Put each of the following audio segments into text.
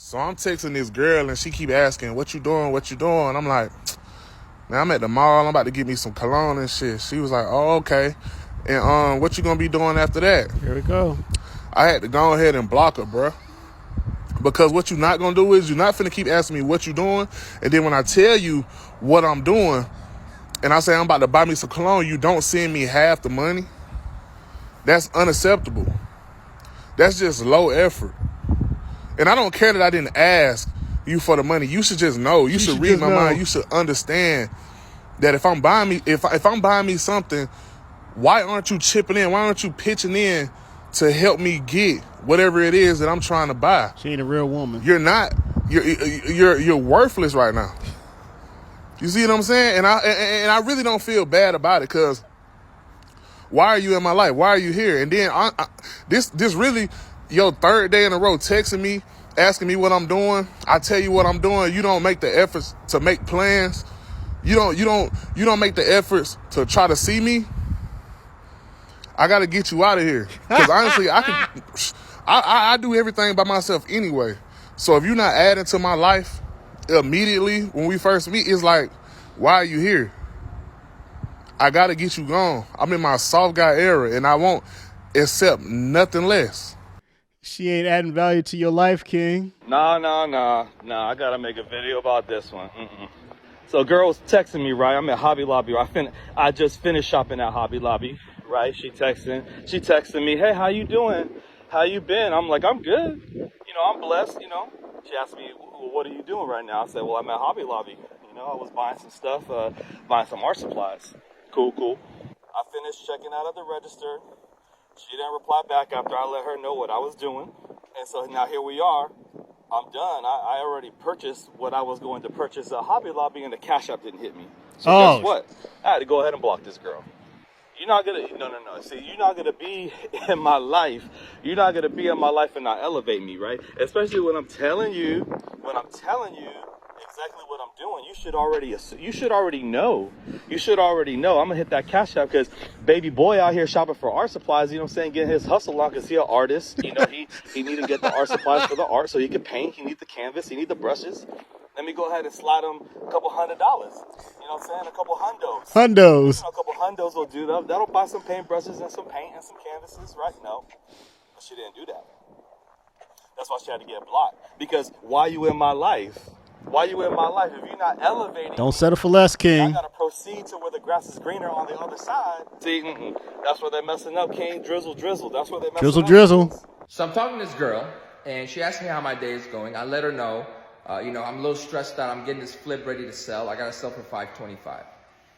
So I'm texting this girl and she keep asking, what you doing? What you doing? I'm like, man, I'm at the mall. I'm about to get me some cologne and shit. She was like, oh, okay. And what you gonna be doing after that? Here we go. I had to go ahead and block her, bruh. Because what you're not gonna do is you're not finna keep asking me what you doing. And then when I tell you what I'm doing and I say I'm about to buy me some cologne, you don't send me half the money. That's unacceptable. That's just low effort. And I don't care that I didn't ask you for the money. You should just know. You should read my mind. You should understand that if I'm buying me something, why aren't you chipping in? Why aren't you pitching in to help me get whatever it is that I'm trying to buy? She ain't a real woman. You're not. You're worthless right now. You see what I'm saying? And I really don't feel bad about it, because why are you in my life? Why are you here? And then this really your third day in a row texting me, asking me what I'm doing. I tell you what I'm doing. You don't make the efforts to make plans. You don't make the efforts to try to see me. I got to get you out of here. Because honestly, I do everything by myself anyway. So if you're not adding to my life immediately when we first meet, it's like, why are you here? I got to get you gone. I'm in my soft guy era, and I won't accept nothing less. She ain't adding value to your life, King. Nah. I got to make a video about this one. So girl was texting me, right? I'm at Hobby Lobby. I just finished shopping at Hobby Lobby, right? She texting me, hey, how you doing? How you been? I'm like, I'm good. I'm blessed, She asked me, well, what are you doing right now? I said, well, I'm at Hobby Lobby. I was buying some stuff, buying some art supplies. Cool. I finished checking out at the register. She didn't reply back after I let her know what I was doing. And so now here we are. I'm done. I already purchased what I was going to purchase at Hobby Lobby, and the Cash App didn't hit me. So guess what? I had to go ahead and block this girl. You're not gonna, no. See, you're not gonna be in my life. You're not gonna be in my life and not elevate me, right? Especially when I'm telling you exactly what I'm doing. You should already know. I'm gonna hit that Cash App because baby boy out here shopping for art supplies, getting his hustle on because he an artist. He need to get the art supplies for the art so he can paint. He need the canvas. He need the brushes. Let me go ahead and slide him a couple $100. A couple hundos. A couple hundos will do that. That'll buy some paintbrushes and some paint and some canvases, right? No, but she didn't do that. That's why she had to get blocked. Because why you in my life? If you're not elevating, don't settle for less, King. I gotta proceed to where the grass is greener on the other side. See, that's where they're messing up, King. Drizzle Drizzle. That's where they're messing up. Drizzle. So I'm talking to this girl, and she asked me how my day is going. I let her know. I'm a little stressed out. I'm getting this flip ready to sell. I gotta sell for $525.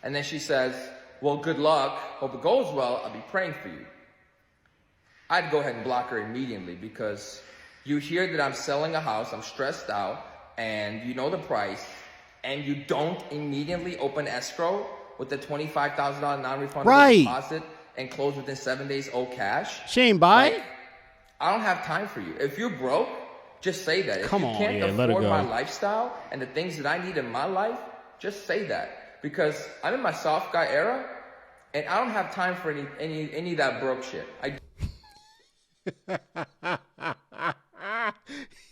And then she says, well, good luck. Hope it goes well. I'll be praying for you. I'd go ahead and block her immediately because you hear that I'm selling a house. I'm stressed out and you know the price and you don't immediately open escrow with the $25,000 non-refundable deposit and close within 7 days owe cash. She ain't buying? I don't have time for you. If you're broke, just say that. If you can't afford my lifestyle and the things that I need in my life, just say that. Because I'm in my soft guy era, and I don't have time for any of that broke shit.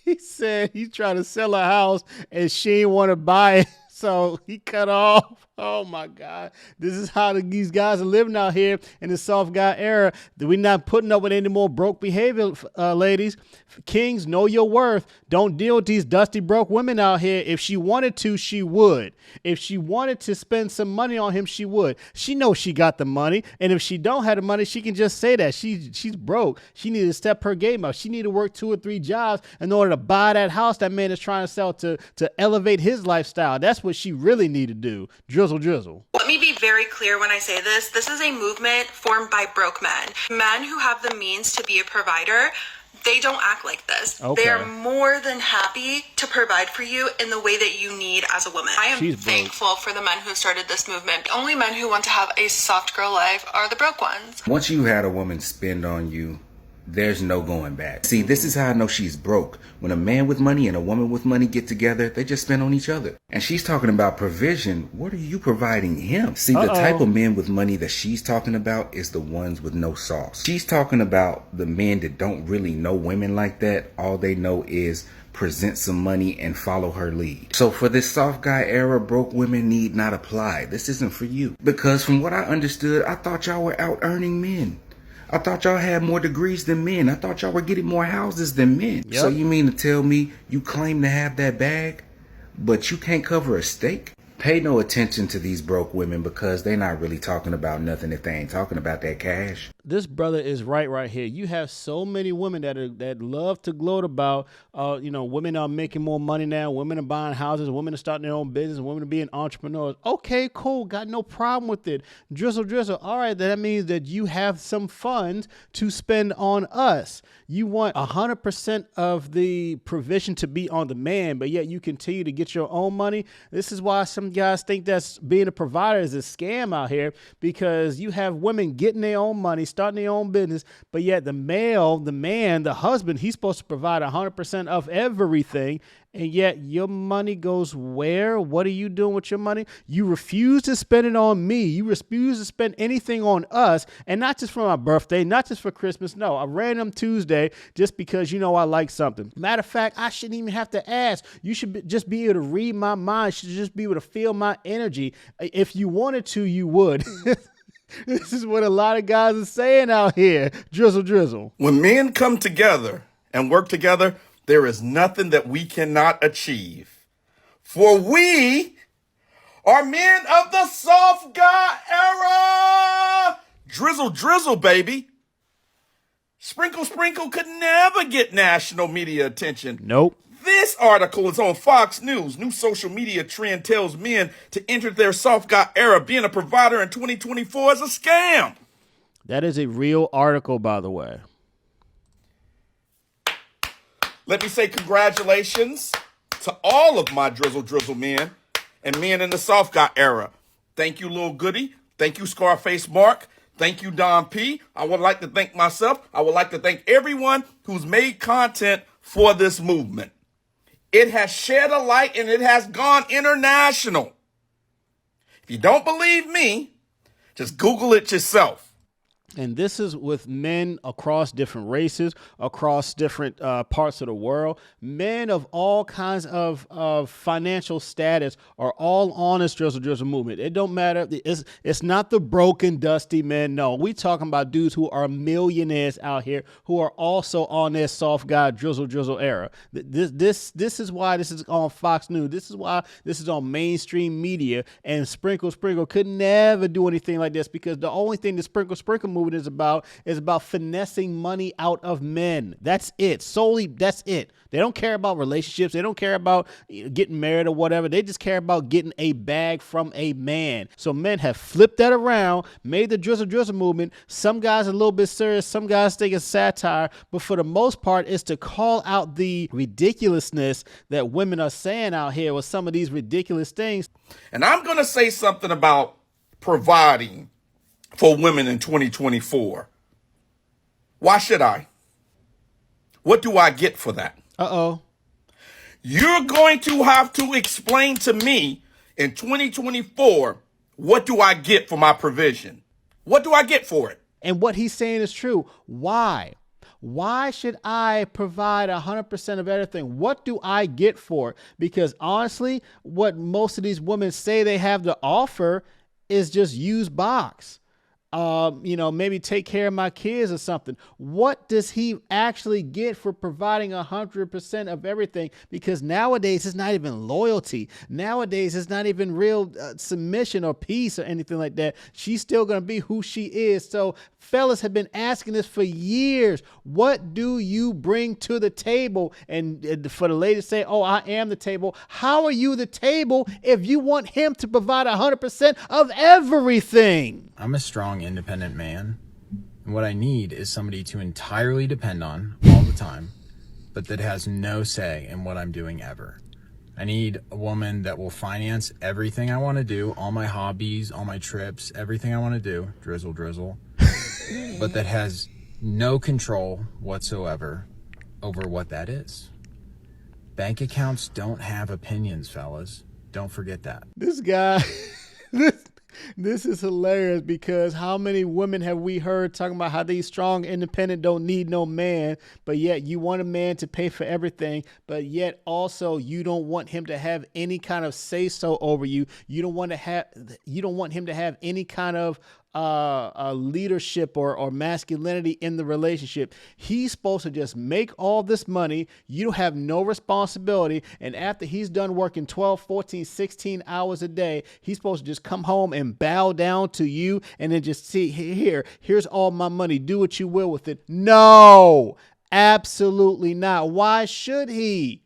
He said he's trying to sell a house, and she didn't want to buy it, so he cut off. Oh my God. This is how these guys are living out here in the soft guy era. We're not putting up with any more broke behavior, ladies. Kings, know your worth. Don't deal with these dusty broke women out here. If she wanted to, she would. If she wanted to spend some money on him, she would. She knows she got the money. And if she don't have the money, she can just say that. She's broke. She need to step her game up. She need to work 2 or 3 jobs in order to buy that house that man is trying to sell to elevate his lifestyle. That's what she really need to do. Drizzle. Let me be very clear when I say this. This is a movement formed by broke men. Men who have the means to be a provider, they don't act like this. Okay. They're more than happy to provide for you in the way that you need as a woman. I am thankful for the men who started this movement. The only men who want to have a soft girl life are the broke ones. Once you had a woman spend on you, there's no going back. See, this is how I know she's broke. When a man with money and a woman with money get together, they just spend on each other. And she's talking about provision. What are you providing him? See, the type of men with money that she's talking about is the ones with no sauce. She's talking about the men that don't really know women like that. All they know is present some money, and follow her lead. So for this soft guy era, broke women need not apply. This isn't for you. Because from what I understood, I thought y'all were out earning men. I thought y'all had more degrees than men. I thought y'all were getting more houses than men. Yep. So you mean to tell me you claim to have that bag, but you can't cover a steak? Pay no attention to these broke women because they're not really talking about nothing if they ain't talking about that cash. This brother is right here. You have so many women that love to gloat about, women are making more money now. Women are buying houses. Women are starting their own business. Women are being entrepreneurs. Okay, cool. Got no problem with it. Drizzle. All right, that means that you have some funds to spend on us. You want 100% of the provision to be on the man, but yet you continue to get your own money. This is why some guys think that's being a provider is a scam out here, because you have women getting their own money, starting their own business, but yet the man, the husband, he's supposed to provide 100% of everything. And yet your money goes where? What are you doing with your money? You refuse to spend it on me. You refuse to spend anything on us. And not just for my birthday, not just for Christmas. No, a random Tuesday just because you know I like something. Matter of fact, I shouldn't even have to ask. You should just be able to read my mind. You should just be able to feel my energy. If you wanted to, you would. This is what a lot of guys are saying out here. Drizzle. When men come together and work together, there is nothing that we cannot achieve. For we are men of the soft guy era. Drizzle, baby. Sprinkle could never get national media attention. Nope. This article is on Fox News. New social media trend tells men to enter their soft guy era. Being a provider in 2024 is a scam. That is a real article, by the way. Let me say congratulations to all of my Drizzle men and men in the soft guy era. Thank you, Lil Goody. Thank you, Scarface Mark. Thank you, Don P. I would like to thank myself. I would like to thank everyone who's made content for this movement. It has shed a light and it has gone international. If you don't believe me, just Google it yourself. And this is with men across different races, across different parts of the world. Men of all kinds of financial status are all on this Drizzle movement. It don't matter. It's not the broken, dusty men. No, we talking about dudes who are millionaires out here who are also on this soft guy Drizzle era. This is why this is on Fox News. This is why this is on mainstream media. And Sprinkle could never do anything like this, because the only thing the Sprinkle movement is about finessing money out of men. That's it. Solely, that's it. They don't care about relationships. They don't care about getting married or whatever. They just care about getting a bag from a man. So men have flipped that around, made the Drizzle movement. Some guys are a little bit serious. Some guys think it's satire. But for the most part, it's to call out the ridiculousness that women are saying out here with some of these ridiculous things. And I'm going to say something about providing for women in 2024. Why should I? What do I get for that? You're going to have to explain to me in 2024, what do I get for my provision? What do I get for it? And what he's saying is true. Why? Why should I provide 100% of everything? What do I get for it? Because honestly, what most of these women say they have to offer is just used box. Maybe take care of my kids or something. What does he actually get for providing 100% of everything? Because nowadays it's not even loyalty. Nowadays it's not even real submission or peace or anything like that. She's still going to be who she is. So fellas have been asking this for years. What do you bring to the table? And for the lady to say, oh, I am the table. How are you the table if you want him to provide 100% of everything? I'm a strong, independent man, and what I need is somebody to entirely depend on all the time, but that has no say in what I'm doing ever. I need a woman that will finance everything I want to do, all my hobbies, all my trips, everything I want to do, drizzle, but that has no control whatsoever over what that is. Bank accounts don't have opinions, fellas. Don't forget that. This guy... This is hilarious because how many women have we heard talking about how they strong, independent, don't need no man, but yet you want a man to pay for everything, but yet also you don't want him to have any kind of say so over you. You don't want him to have any kind of leadership or masculinity in the relationship. He's supposed to just make all this money. You have no responsibility. And after he's done working 12, 14, 16 hours a day, he's supposed to just come home and bow down to you and then just see, here's all my money. Do what you will with it. No, absolutely not. Why should he?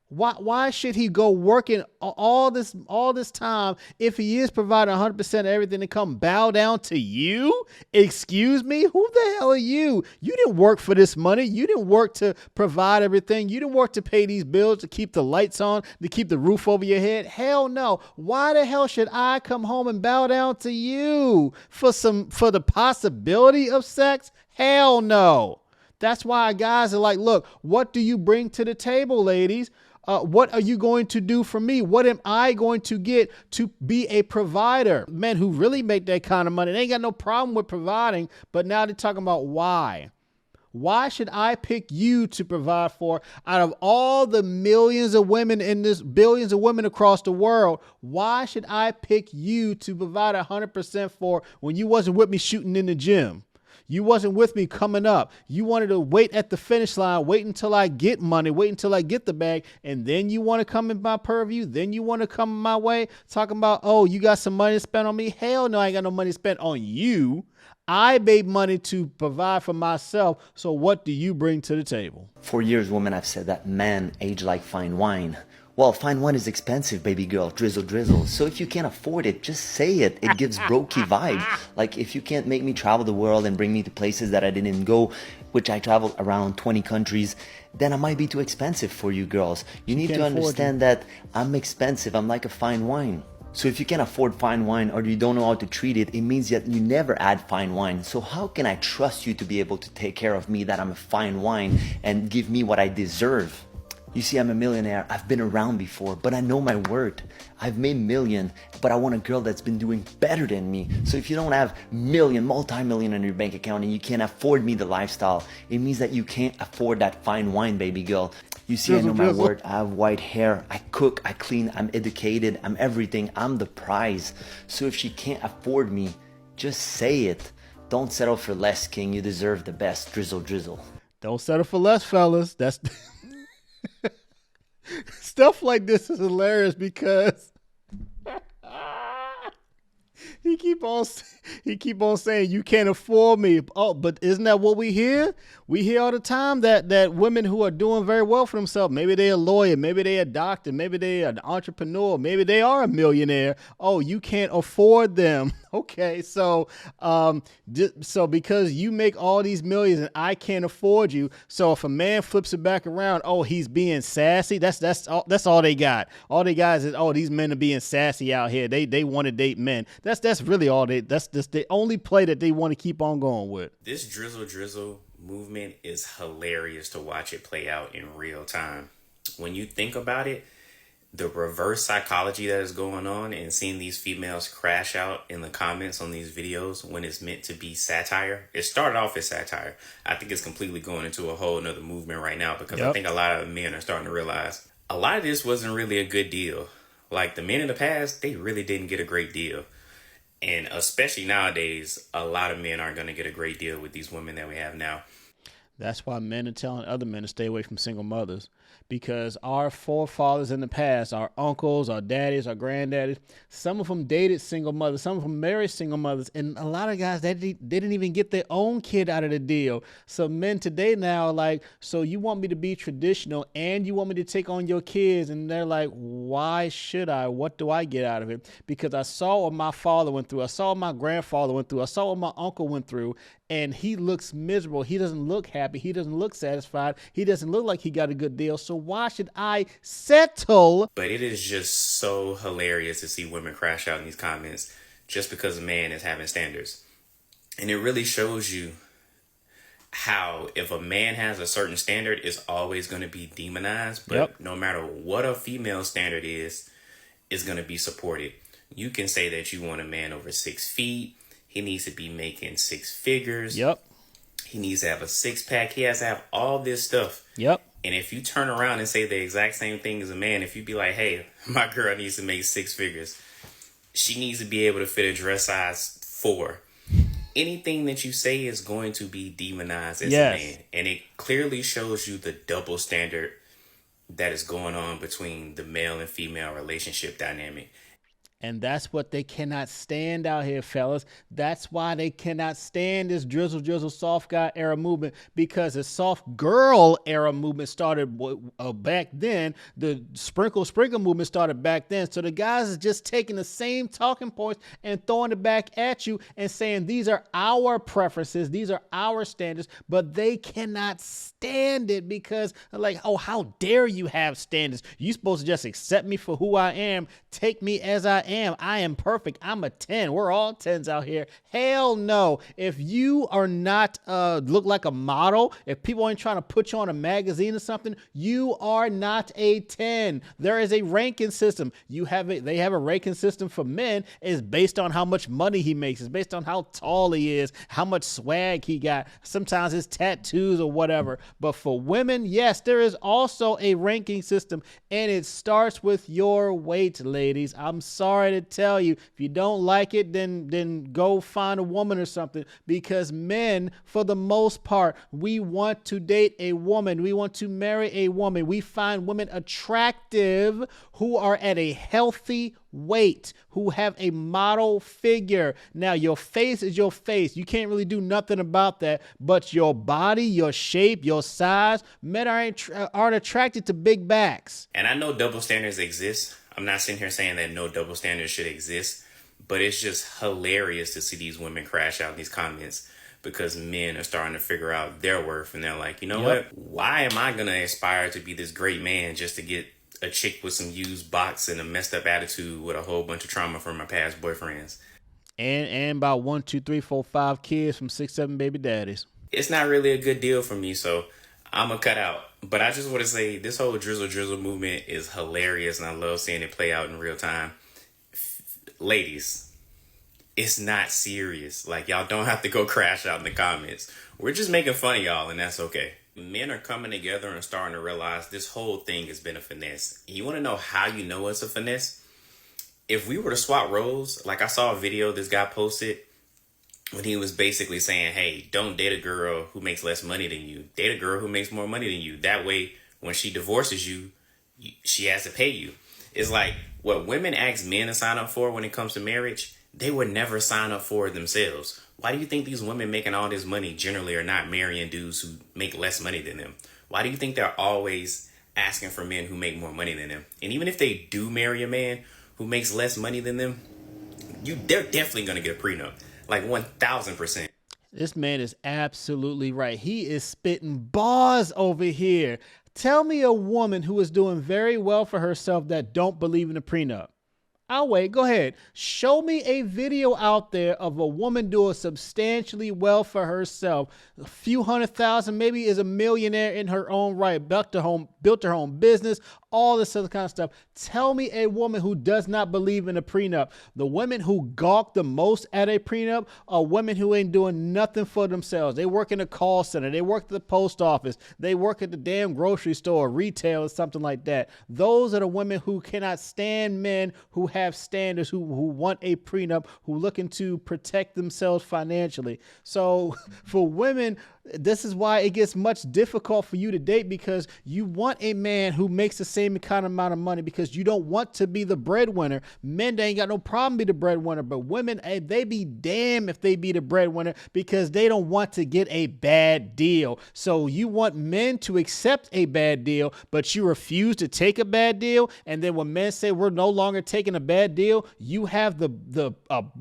Why should he go working all this time if he is providing 100% of everything to come bow down to you? Excuse me? Who the hell are you? You didn't work for this money. You didn't work to provide everything. You didn't work to pay these bills, to keep the lights on, to keep the roof over your head. Hell no. Why the hell should I come home and bow down to you for the possibility of sex? Hell no. That's why guys are like, look, what do you bring to the table, ladies? What are you going to do for me? What am I going to get to be a provider? Men who really make that kind of money, they ain't got no problem with providing, but now they're talking about why. Why should I pick you to provide for out of all the millions of women in this, billions of women across the world? Why should I pick you to provide 100% for when you wasn't with me shooting in the gym? You wasn't with me coming up. You wanted to wait at the finish line, wait until I get money, wait until I get the bag, and then you want to come in my purview, then you want to come my way, talking about, oh, you got some money to spend on me? Hell no, I ain't got no money to spend on you. I made money to provide for myself, so what do you bring to the table? For years, women have said that men age like fine wine. Well, fine wine is expensive, baby girl, drizzle drizzle. So if you can't afford it, just say it. It gives brokey vibe. Like if you can't make me travel the world and bring me to places that I didn't go, which I traveled around 20 countries, then I might be too expensive for you girls. You need to understand that I'm expensive. I'm like a fine wine. So if you can't afford fine wine or you don't know how to treat it, it means that you never add fine wine. So how can I trust you to be able to take care of me, that I'm a fine wine, and give me what I deserve? You see, I'm a millionaire. I've been around before, but I know my worth. I've made million, but I want a girl that's been doing better than me. So if you don't have million, multi-million in your bank account and you can't afford me the lifestyle, it means that you can't afford that fine wine, baby girl. You see, I know my worth. I have white hair. I cook, I clean, I'm educated, I'm everything. I'm the prize. So if she can't afford me, just say it. Don't settle for less, king. You deserve the best. Drizzle, drizzle. Don't settle for less, fellas. That's... Stuff like this is hilarious because he keep on saying you can't afford me. Oh, but isn't that what we hear? We hear all the time that women who are doing very well for themselves, maybe they're a lawyer, maybe they're a doctor, maybe they're an entrepreneur, maybe they are a millionaire. Oh, you can't afford them. Okay, so because you make all these millions and I can't afford you, so if a man flips it back around, oh, he's being sassy. That's all they got. All they got is, oh, these men are being sassy out here. They want to date men. That's really all that's the only play that they want to keep on going with. This drizzle drizzle movement is hilarious to watch it play out in real time. When you think about it, the reverse psychology that is going on and seeing these females crash out in the comments on these videos when it's meant to be satire. It started off as satire. I think it's completely going into a whole nother movement right now because I think a lot of men are starting to realize a lot of this wasn't really a good deal. Like the men in the past, they really didn't get a great deal. And especially nowadays, a lot of men aren't going to get a great deal with these women that we have now. That's why men are telling other men to stay away from single mothers, because our forefathers in the past, our uncles, our daddies, our granddaddies, some of them dated single mothers, some of them married single mothers, and a lot of guys, they didn't even get their own kid out of the deal. So men today now are like, so you want me to be traditional and you want me to take on your kids? And they're like, why should I? What do I get out of it? Because I saw what my father went through. I saw what my grandfather went through. I saw what my uncle went through. And he looks miserable. He doesn't look happy. He doesn't look satisfied. He doesn't look like he got a good deal. So why should I settle? But it is just so hilarious to see women crash out in these comments just because a man is having standards. And it really shows you how if a man has a certain standard, it's always going to be demonized. But no matter what a female standard is going to be supported. You can say that you want a man over 6 feet. He needs to be making 6 figures. Yep. He needs to have a 6-pack. He has to have all this stuff. Yep. And if you turn around and say the exact same thing as a man, if you be like, hey, my girl needs to make 6 figures. She needs to be able to fit a dress size 4. Anything that you say is going to be demonized as a man. And it clearly shows you the double standard that is going on between the male and female relationship dynamic. And that's what they cannot stand out here, fellas. That's why they cannot stand this drizzle, drizzle, soft guy era movement, because the soft girl era movement started back then. The sprinkle movement started back then. So the guys are just taking the same talking points and throwing it back at you and saying these are our preferences, these are our standards, but they cannot stand it because they're like, oh, how dare you have standards? You're supposed to just accept me for who I am, take me as I am. I am perfect. I'm a 10. We're all 10s out here. Hell no. If you are not look like a model, if people ain't trying to put you on a magazine or something, you are not a 10. There is a ranking system. They have a ranking system for men. It's based on how much money he makes. It's based on how tall he is, how much swag he got. Sometimes his tattoos or whatever. But for women, yes, there is also a ranking system, and it starts with your weight, ladies. I'm sorry to tell you, if you don't like it, then go find a woman or something, because men, for the most part, we want to date a woman. We want to marry a woman. We find women attractive who are at a healthy weight, who have a model figure. Now, your face is your face. You can't really do nothing about that, but your body, your shape, your size, men aren't attracted to big backs. And I know double standards exist. I'm not sitting here saying that no double standards should exist, but it's just hilarious to see these women crash out in these comments because men are starting to figure out their worth, and they're like, you know what? Why am I going to aspire to be this great man just to get a chick with some used box and a messed up attitude with a whole bunch of trauma from my past boyfriends? And about 1, 2, 3, 4, 5 kids from 6, 7 baby daddies. It's not really a good deal for me, so I'm going to cut out. But I just want to say this whole drizzle drizzle movement is hilarious, and I love seeing it play out in real time. Ladies, it's not serious. Like, y'all don't have to go crash out in the comments. We're just making fun of y'all, and that's okay. Men are coming together and starting to realize this whole thing has been a finesse. You want to know how you know it's a finesse? If we were to swap roles, like I saw a video this guy posted when he was basically saying, hey, don't date a girl who makes less money than you. Date a girl who makes more money than you. That way, when she divorces you, she has to pay you. It's like what women ask men to sign up for when it comes to marriage, they would never sign up for it themselves. Why do you think these women making all this money generally are not marrying dudes who make less money than them? Why do you think they're always asking for men who make more money than them? And even if they do marry a man who makes less money than them, they're definitely going to get a prenup. Like 1,000%. This man is absolutely right. He is spitting bars over here. Tell me a woman who is doing very well for herself that don't believe in a prenup. I'll wait. Go ahead. Show me a video out there of a woman doing substantially well for herself. A few $100,000, maybe is a millionaire in her own right. Built her own business, all this other kind of stuff. Tell me a woman who does not believe in a prenup. The women who gawk the most at a prenup are women who ain't doing nothing for themselves. They work in a call center. They work at the post office. They work at the damn grocery store, retail, or something like that. Those are the women who cannot stand men who have standards, who want a prenup, who looking to protect themselves financially. So for women, this is why it gets much difficult for you to date, because you want a man who makes the same kind of amount of money because you don't want to be the breadwinner. Men, they ain't got no problem be the breadwinner, but women, they be damn if they be the breadwinner because they don't want to get a bad deal. So you want men to accept a bad deal, but you refuse to take a bad deal. And then when men say we're no longer taking a bad deal, you have the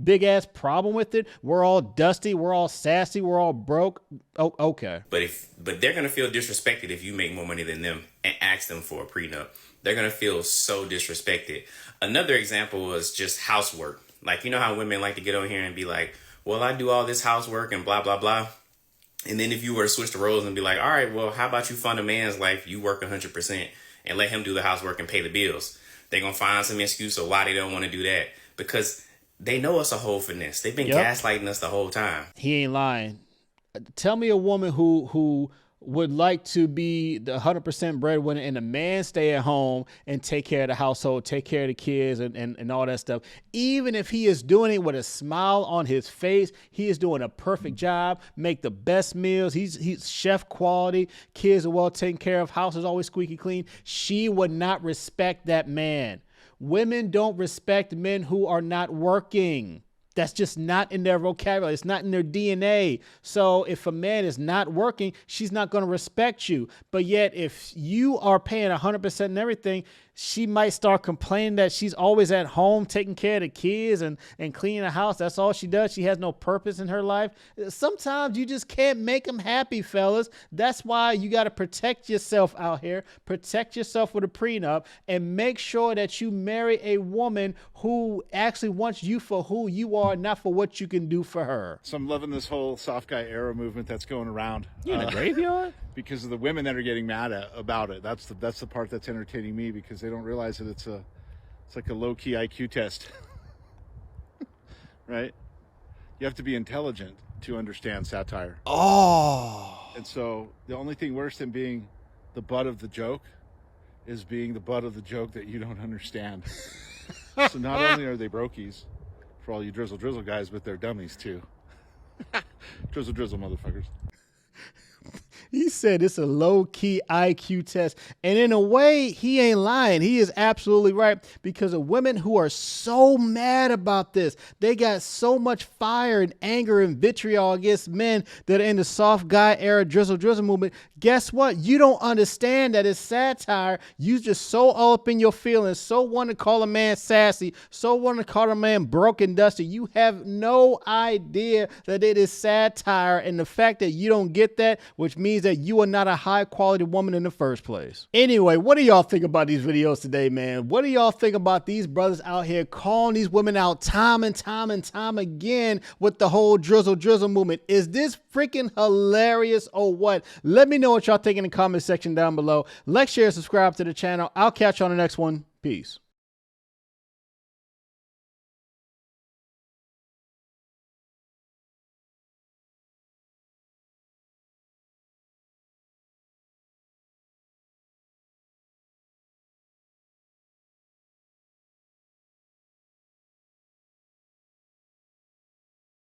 big ass problem with it. We're all dusty. We're all sassy. We're all broke. Oh, okay. But they're going to feel disrespected if you make more money than them and ask them for a prenup. They're going to feel so disrespected. Another example was just housework. Like, you know how women like to get on here and be like, well, I do all this housework and blah, blah, blah. And then if you were to switch the roles and be like, all right, well, how about you fund a man's life? You work 100% and let him do the housework and pay the bills. They're going to find some excuse of why they don't want to do that. because they know it's a whole finesse. They've been gaslighting us the whole time. He ain't lying. Tell me a woman who would like to be the 100% breadwinner and the man stay at home and take care of the household, take care of the kids and all that stuff. Even if he is doing it with a smile on his face, he is doing a perfect job, make the best meals. He's chef quality. Kids are well taken care of. House is always squeaky clean. She would not respect that man. Women don't respect men who are not working. That's just not in their vocabulary. It's not in their DNA. So if a man is not working, she's not going to respect you. But yet, if you are paying 100% and everything, she might start complaining that she's always at home taking care of the kids and cleaning the house. That's all she does. She has no purpose in her life. Sometimes you just can't make them happy, fellas. That's why you got to protect yourself out here. Protect yourself with a prenup and make sure that you marry a woman who actually wants you for who you are, not for what you can do for her. So I'm loving this whole soft guy era movement that's going around. You in a graveyard? Because of the women that are getting mad about it. That's the part that's entertaining me, because they don't realize that it's like a low-key IQ test. Right? You have to be intelligent to understand satire. Oh. And so the only thing worse than being the butt of the joke is being the butt of the joke that you don't understand. So not only are they brokies for all you drizzle drizzle guys, but they're dummies too. Drizzle drizzle motherfuckers. He said it's a low-key IQ test. And in a way, he ain't lying. He is absolutely right, because of women who are so mad about this. They got so much fire and anger and vitriol against men that are in the soft guy era drizzle drizzle movement. Guess what? You don't understand that it's satire. You just so all up in your feelings, so want to call a man sassy, so want to call a man broken dusty. You have no idea that it is satire, and the fact that you don't get that, which means that you are not a high quality woman in the first place. Anyway, what do y'all think about these videos today, man? What do y'all think about these brothers out here calling these women out time and time and time again with the whole drizzle drizzle movement? Is this freaking hilarious or what? Let me know what y'all think in the comment section down below. Like, share, subscribe to the channel. I'll catch you on the next one. Peace.